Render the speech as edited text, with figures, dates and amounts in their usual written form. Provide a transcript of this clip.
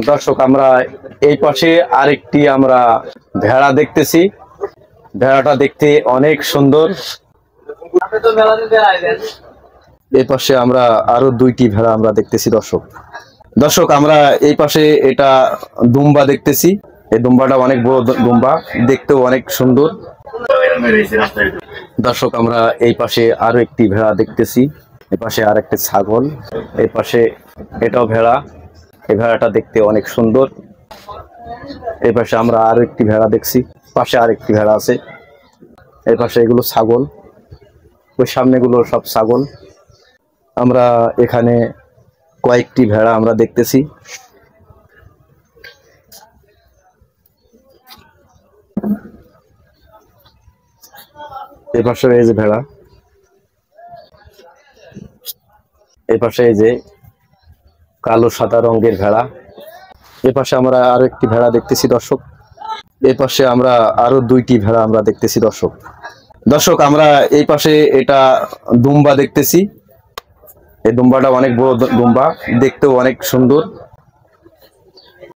দর্শক আমরা এই পাশে আরেকটি আমরা ভেড়া দেখতেছি। ভেড়াটা দেখতে অনেক সুন্দর। এই পাশে আমরা আরো দুইটি ভেড়া আমরা দেখতেছি। দর্শক আমরা এই পাশে এটা দুম্বা দেখতেছি। এই দুম্বাটা অনেক বড় দুম্বা, দেখতেও অনেক সুন্দর। দর্শক আমরা এই পাশে আরো একটি ভেড়া দেখতেছি। এই পাশে আর একটি ছাগল, এই পাশে এটাও ভেড়া। এই ভেড়াটা দেখতে অনেক সুন্দর। এই পাশে আমরা আরো একটি ভেড়া দেখছি, পাশে আরেকটি ভেড়া আছে। এই পাশে এগুলো ছাগল, ওই সামনেগুলো সব ছাগল। আমরা এখানে কয়েকটি ভেড়া আমরা দেখতেছি। এই পাশে এই যে ভেড়া, এই পাশে এই যে কালো সাদা রঙের ভেড়া। এই পাশে আমরা আরো একটি ভেড়া দেখতেছি দর্শক। এই পাশে আমরা আরো দুইটি ভেড়া আমরা দেখতেছি দর্শক আমরা এই পাশে এটা দুম্বা দেখতেছি। এই দুম্বাটা অনেক বড় দুম্বা, দেখতেও অনেক সুন্দর।